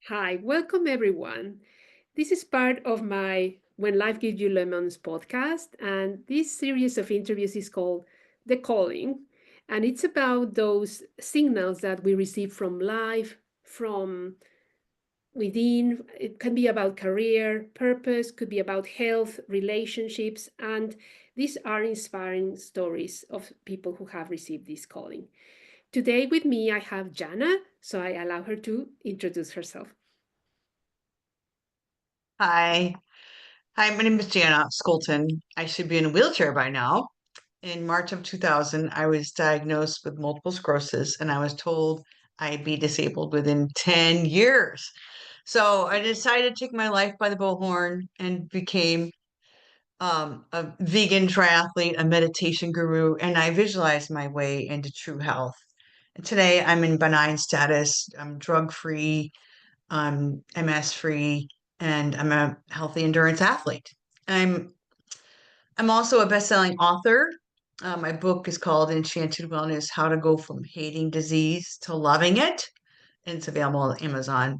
Hi, welcome everyone. This is part of my When Life Gives You Lemons podcast, and this series of interviews is called The Calling, and it's about those signals that we receive from life, from within. It can be about career, purpose, could be about health, relationships, and these are inspiring stories of people who have received this calling. Today with me, I have Jana, so I allow her to introduce herself. Hi. Hi, my name is Jana Skolton. I should be in a wheelchair by now. In March of 2000, I was diagnosed with multiple sclerosis and I was told I'd be disabled within 10 years. So I decided to take my life by the bullhorn and became a vegan triathlete, a meditation guru, and I visualized my way into true health. And today I'm in benign status. I'm drug free, I'm MS free, and I'm a healthy endurance athlete. I'm I'm also a best-selling author. My book is called Enchanted Wellness: How to Go from Hating Disease to Loving It, and it's available on Amazon.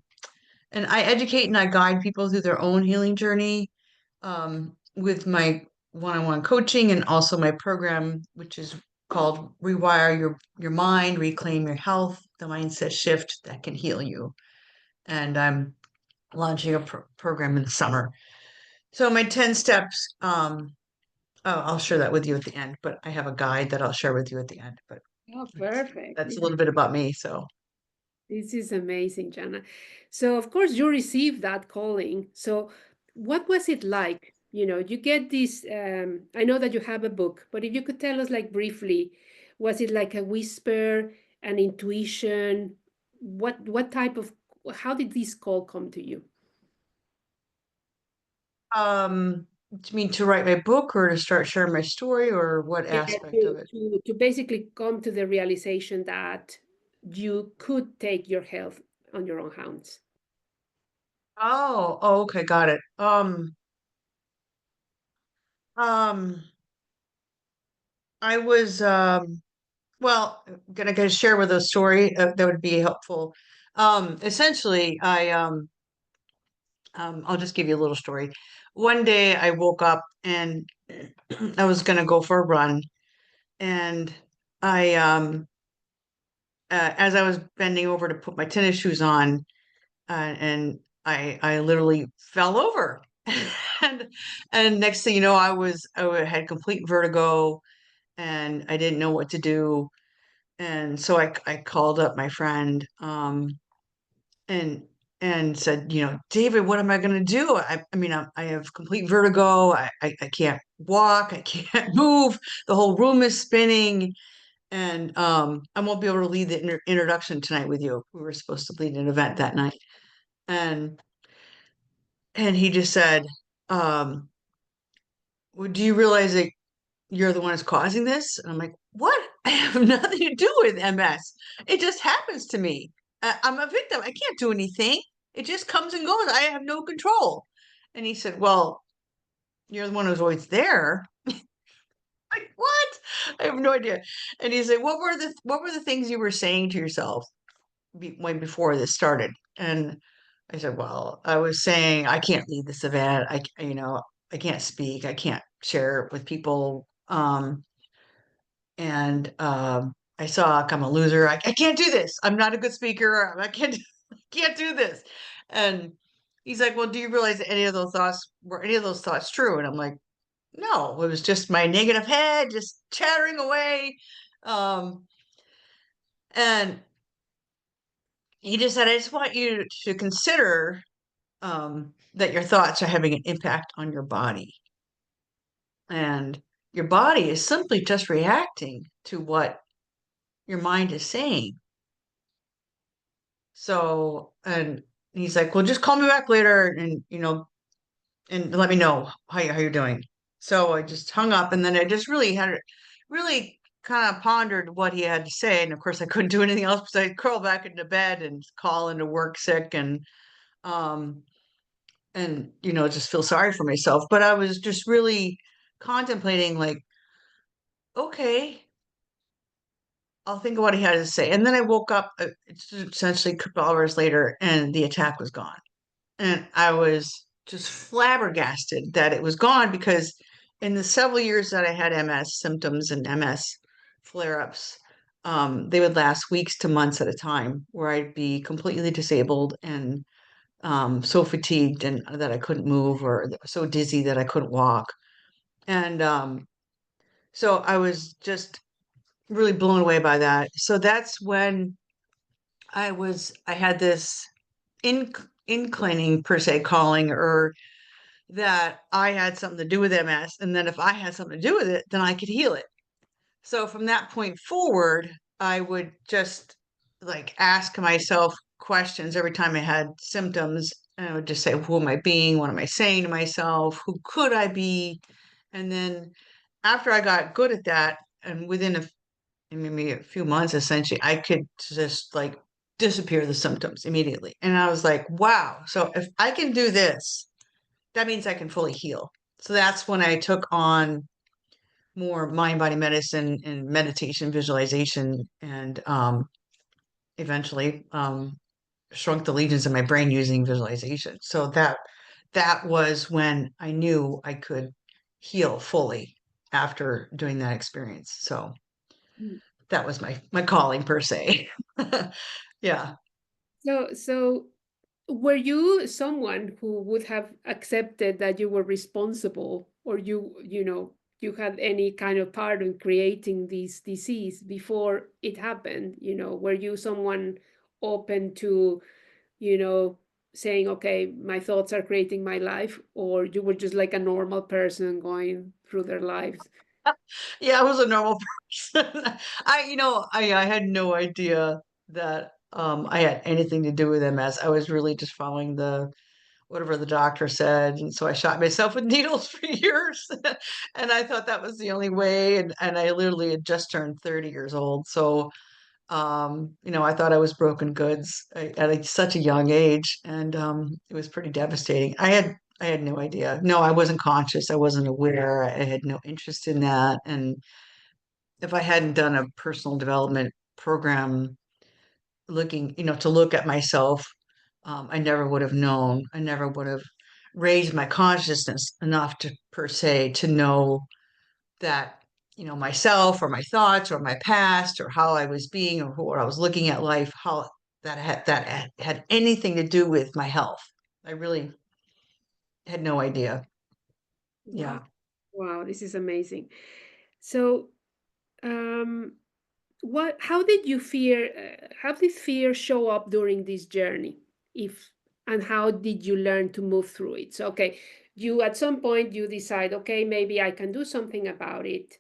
And I educate and I guide people through their own healing journey with my one-on-one coaching and also my program, which is called Rewire Your Mind, Reclaim Your Health, the mindset shift that can heal you. And I'm launching a program in the summer. So my 10 steps, oh, I'll share that with you at the end, but I have a guide that I'll share with you at the end. But Oh, perfect. that's a little bit about me. So, This is amazing, Jana. So, of course, you received that calling. So, what was it like? You get this. I know that you have a book, but if you could tell us, like, briefly, was it like a whisper, an intuition? What type of, how did this call come to you? do you mean to write my book or to start sharing my story or what Yeah, aspect of to, it? to, to basically come to the realization that you could take your health on your own hands. Oh, okay, got it. Um, I was well, gonna share with a story that would be helpful. Essentially, I'll just give you a little story. One day I woke up and I was gonna go for a run, and I as I was bending over to put my tennis shoes on, and I literally fell over, and next thing you know, had complete vertigo, and I didn't know what to do, and so I called up my friend, and said, David, what am I going to do? I mean, I have complete vertigo. I can't walk. I can't move. The whole room is spinning. And I won't be able to lead the introduction tonight with you. We were supposed to lead an event that night. And he just said, um, well, do you realize that you're the one that's causing this? And I'm like, what? I have nothing to do with MS. It just happens to me. I'm a victim. I can't do anything. It just comes and goes. I have no control. And he said, well, you're the one who's always there. Like, what? I have no idea. And he said, what were the things you were saying to yourself way before this started? And I said, well, I was saying I can't lead this event. I can't speak. I can't share it with people. And I suck. I'm a loser. I can't do this. I'm not a good speaker. I can't do this. And he's like, well, do you realize that any of those thoughts true? And I'm like, no, it was just my negative head just chattering away. Um, and he just said, I just want you to consider that your thoughts are having an impact on your body. And your body is simply just reacting to what your mind is saying. So, and he's like, well, just call me back later and, and let me know how you're doing. So I just hung up and then I just really kind of pondered what he had to say. And of course I couldn't do anything else because I'd curl back into bed and call into work sick um, just feel sorry for myself. But I was just really contemplating like, okay, I'll think of what he had to say. And then I woke up essentially a couple hours later and the attack was gone. And I was just flabbergasted that it was gone because in the several years that I had MS symptoms and MS flare ups, they would last weeks to months at a time where I'd be completely disabled and so fatigued and that I couldn't move or so dizzy that I couldn't walk. And so I was just really blown away by that. So that's when I had this in, inclining per se calling or that I had something to do with MS, and then if I had something to do with it, then I could heal it. So from that point forward, I would just like ask myself questions every time I had symptoms. And I would just say, who am I being? What am I saying to myself? Who could I be? And then after I got good at that, and within maybe a few months, essentially, I could just like disappear the symptoms immediately. And I was like, wow. So if I can do this, that means I can fully heal. So that's when I took on more mind body medicine and meditation visualization and eventually shrunk the lesions in my brain using visualization. So that was when I knew I could heal fully after doing that experience. So Mm. that was my calling per se. Yeah. So were you someone who would have accepted that you were responsible, or you had any kind of part in creating this disease before it happened? Were you someone open to, you know, saying, okay, my thoughts are creating my life, or you were just like a normal person going through their lives? Yeah, I was a normal person. I had no idea that I had anything to do with MS. I was really just following the whatever the doctor said. And so I shot myself with needles for years. And I thought that was the only way. And I literally had just turned 30 years old. So I thought I was broken goods at such a young age. And it was pretty devastating. I had no idea. No, I wasn't conscious. I wasn't aware. I had no interest in that. And if I hadn't done a personal development program looking, to look at myself, I never would have known. I never would have raised my consciousness enough to per se to know that, myself or my thoughts or my past or how I was being or what I was looking at life, how that had anything to do with my health. I really had no idea. Wow. Yeah. Wow, this is amazing. So, um, how did you how did fear show up during this journey? If and how did you learn to move through it? So, okay, you at some point you decide, okay, maybe I can do something about it.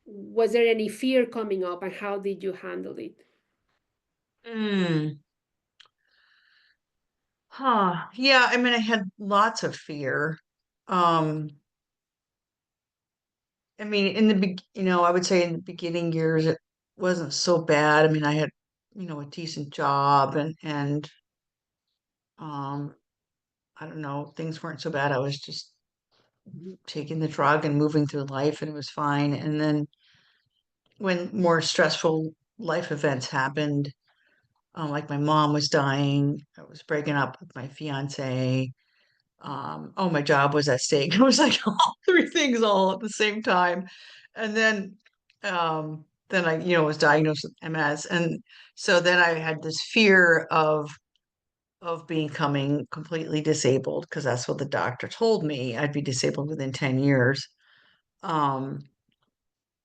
Was there any fear coming up, and how did you handle it? Mm. Huh. Yeah, I mean, I had lots of fear. Um, I mean, I would say in the beginning years it wasn't so bad. I mean, I had, a decent job and um I don't know, things weren't so bad. I was just taking the drug and moving through life and it was fine. And then when more stressful life events happened, like my mom was dying, I was breaking up with my fiance, my job was at stake. It was like all three things all at the same time. And then I, was diagnosed with MS. And so then I had this fear of becoming completely disabled because that's what the doctor told me. I'd be disabled within 10 years. Um,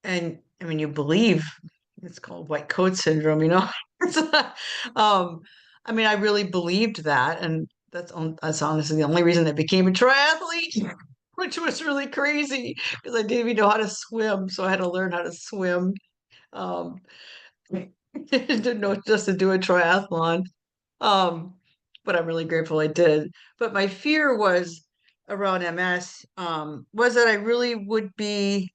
and I mean, you believe it's called white coat syndrome. um, I mean, I really believed that, and that's honestly the only reason I became a triathlete, which was really crazy because I didn't even know how to swim, so I had to learn how to swim. Um, didn't know just to do a triathlon. Um, but I'm really grateful I did. But my fear was around MS, was that I really would be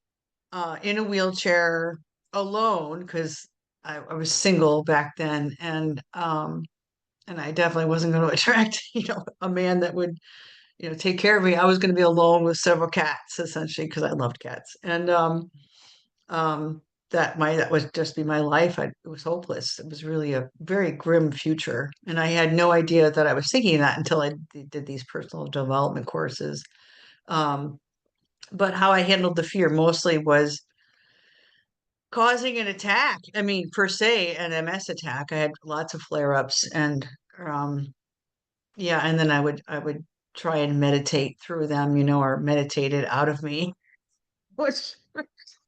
in a wheelchair alone because I was single back then, and I definitely wasn't going to attract a man that would take care of me. I was going to be alone with several cats essentially because I loved cats, and um, that was just be my life. It was hopeless. It was really a very grim future, and I had no idea that I was thinking that until I did these personal development courses. Um, but how I handled the fear mostly was causing an attack. I mean, per se, an MS attack. I had lots of flare-ups, and um, yeah, and then I would try and meditate through them, or meditate it out of me, which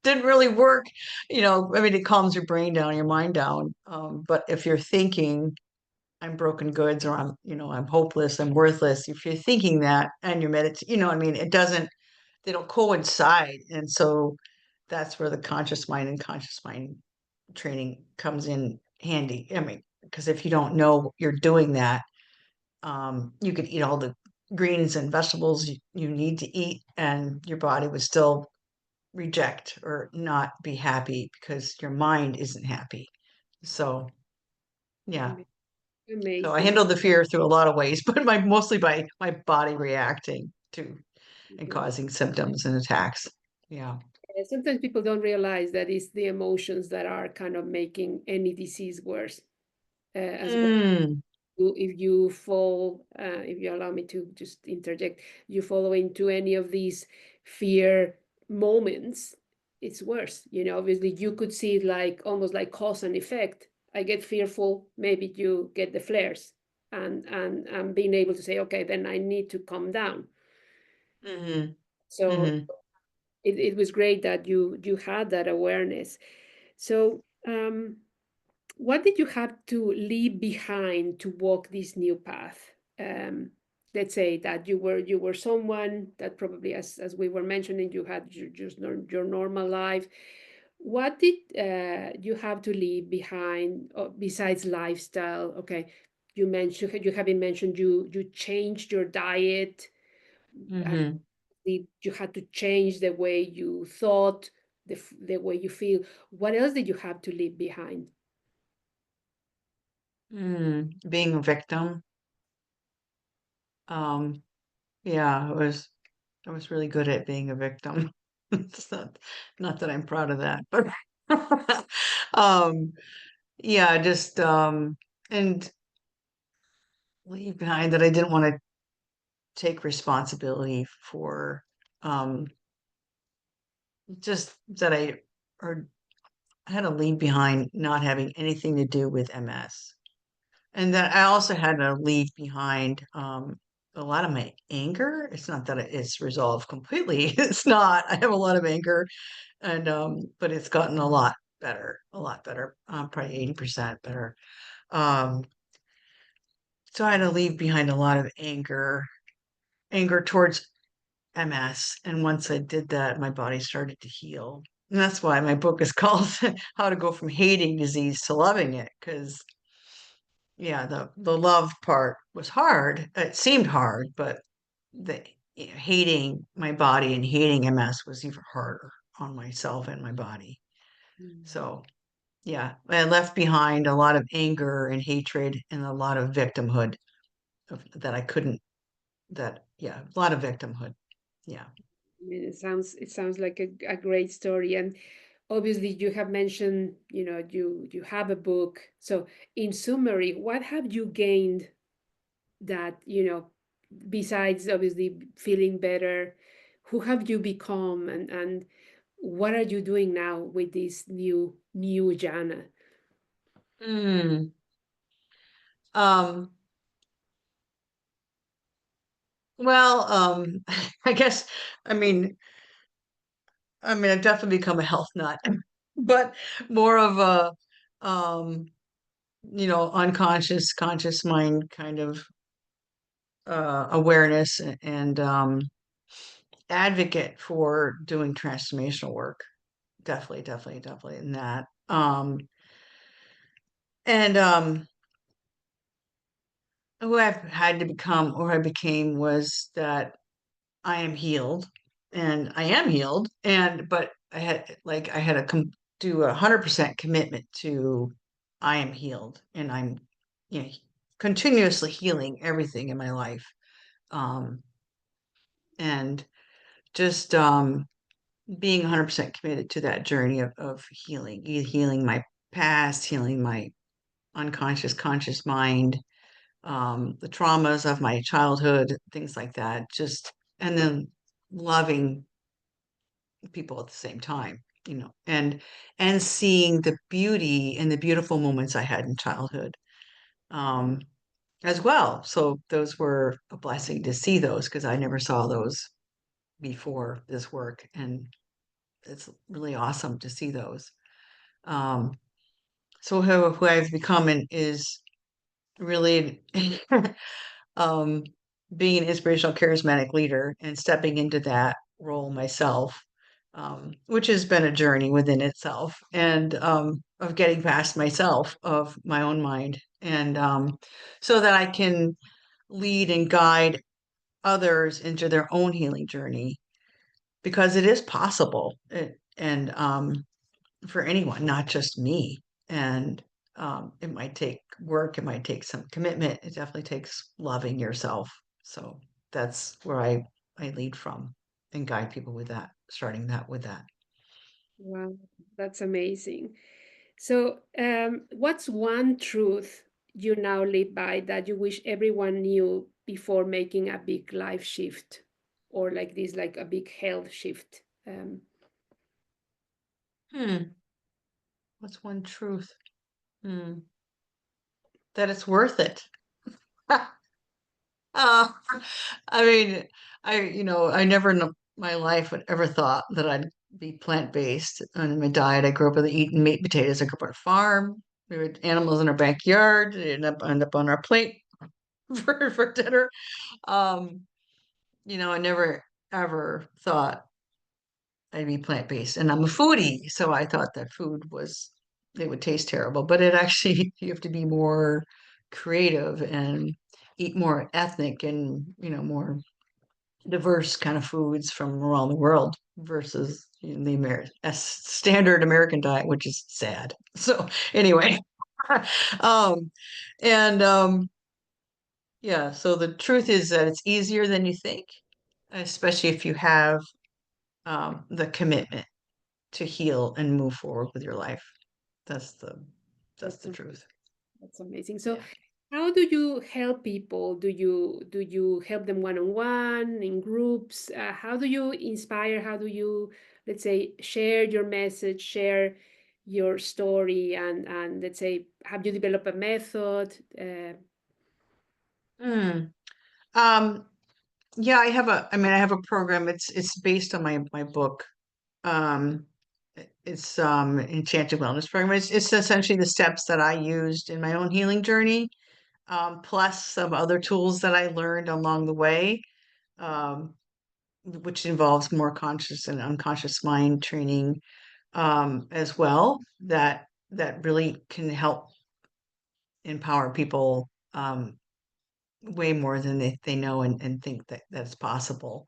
didn't really work. I mean, it calms your brain down, your mind down. But if you're thinking I'm broken goods, or I'm hopeless, I'm worthless, if you're thinking that and you're meditating, I mean, they don't coincide. And so that's where the conscious mind and conscious mind training comes in handy. I mean, because if you don't know you're doing that, you could eat all the greens and vegetables you need to eat, and your body would still reject or not be happy because your mind isn't happy. So, yeah. So I Amazing. handled the fear through a lot of ways, but mostly by my body reacting to and Mhm. causing symptoms and attacks. Yeah. Sometimes people don't realize that it's the emotions that are kind of making any disease worse as well. Mm, If you fall, if you allow me to just interject, you follow into any of these fear moments, it's worse. Obviously you could see it like almost like cause and effect. I get fearful, maybe you get the flares, and being able to say, okay, then I need to calm down. hmm So hmm it was great that you had that awareness. So what did you have to leave behind to walk this new path? Um, let's say that you were someone that probably, as we were mentioning, you had your normal life. What did you have to leave behind besides lifestyle? Okay, you haven't mentioned you changed your diet. And hmm you had to change the way you thought, the way you feel. What else did you have to leave behind? Being a victim. Um, yeah, I was really good at being a victim. It's not that I'm proud of that, but um, yeah, just and leave behind that I didn't want to take responsibility for um just that or I had to leave behind not having anything to do with MS. And then I also had to leave behind a lot of my anger. It's not that it's resolved completely. It's not. I have a lot of anger, and but it's gotten a lot better, probably 80% better. Um, so I had to leave behind a lot of anger towards MS. And once I did that, my body started to heal. And that's why my book is called How to Go from Hating Disease to Loving It. Because yeah, the love part was hard. It seemed hard, but the hating my body and hating MS was even harder on myself and my body. Mm. So yeah, I left behind a lot of anger and hatred and a lot of victimhood that I couldn't. That yeah, a lot of victimhood. Yeah. I mean, it sounds like a great story, and obviously you have mentioned, you have a book. So in summary, what have you gained that, besides obviously feeling better, who have you become, and what are you doing now with this new Jana? Mm. Um, well, I guess, I mean, I've definitely become a health nut, but more of a, unconscious, conscious mind kind of awareness and advocate for doing transformational work. Definitely, definitely, definitely in that. And who I've had to become or I became was that I am healed and I am healed. But I had to do 100% commitment to I am healed and I'm, you know, continuously healing everything in my life. Um, and just being 100% committed to that journey of healing my past, healing my unconscious, conscious mind, the traumas of my childhood, things like that. Just and then loving people at the same time, and seeing the beauty and the beautiful moments I had in childhood, um, as well. So those were a blessing to see those because I never saw those before this work, and it's really awesome to see those. Um, so who I've become is really um, being an inspirational, charismatic leader and stepping into that role myself, which has been a journey within itself, and of getting past myself, of my own mind, and so that I can lead and guide others into their own healing journey because it is possible, and for anyone, not just me. And it might take work, it might take some commitment. It definitely takes loving yourself. So that's where I lead from and guide people with that, starting that with that. Wow, that's amazing. So, what's one truth you now live by that you wish everyone knew before making a big life shift, or like this, like a big health shift? Hmm. What's one truth? Hmm. That it's worth it. Uh, I mean, I never in my life would ever thought that I'd be plant-based on my diet. I grew up with eating meat and potatoes. I grew up on a farm. We had animals in our backyard. They end up on our plate for dinner. Um, I never ever thought I'd be plant-based. And I'm a foodie, so I thought that it would taste terrible. But it actually, you have to be more creative and eat more ethnic and, more diverse kind of foods from around the world versus the standard American diet, which is sad. So anyway, um, and yeah, so the truth is that it's easier than you think, especially if you have the commitment to heal and move forward with your life. That's the that's That's the truth. That's amazing. So, Yeah. how do you help people? Do you help them one on one, in groups? How do you inspire? How do you, let's say, share your message, share your story, and let's say, have you developed a method? Mm. Um, yeah, I have a program. It's based on my book. Um, it's Enchanted Wellness Program. It's essentially the steps that I used in my own healing journey, plus some other tools that I learned along the way, um, which involves more conscious and unconscious mind training, as well. That really can help empower people, way more than they know and think that that's possible.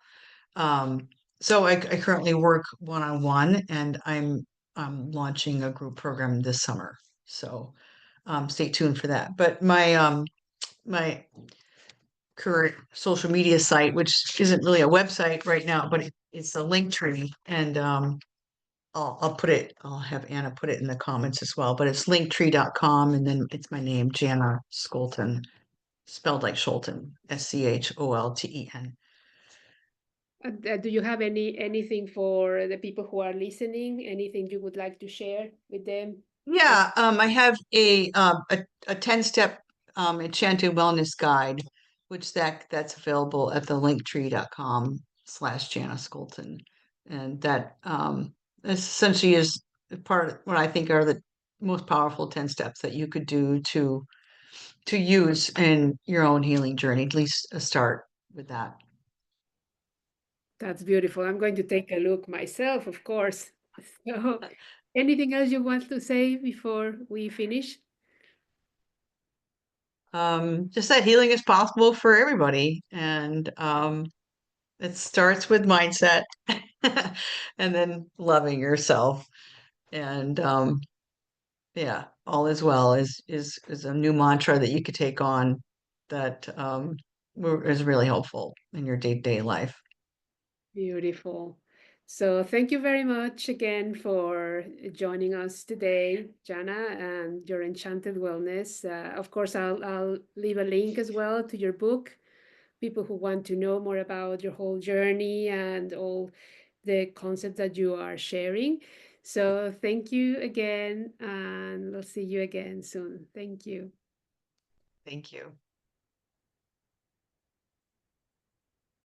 Um, so I currently work one-on-one, and I'm launching a group program this summer. So stay tuned for that. But my current social media site, which isn't really a website right now, but it's a link tree, and I'll have Anna put it in the comments as well. But it's linktree.com, and then it's my name, Jana Skolten, spelled like Scholten, Scholten. Do you have anything for the people who are listening? Anything you would like to share with them? Like, Yeah, I have a 10-step enchanted wellness guide, which that's available at the linktree.com/Janice Skolton. And that essentially is part of what I think are the most powerful 10 steps that you could do to use in your own healing journey, at least a start with that. that's beautiful. I'm going to take a look myself, of course. So, anything else you want to say before we finish? Just that healing is possible for everybody. And it starts with mindset and then loving yourself. And yeah, all is well is a new mantra that you could take on that is really helpful in your day-to-day life. Beautiful. So thank you very much again for joining us today, Jana, and your Enchanted Wellness. Of course, I'll leave a link as well to your book. People who want to know more about your whole journey and all the concepts that you are sharing. So thank you again, and we'll see you again soon. Thank you. Thank you.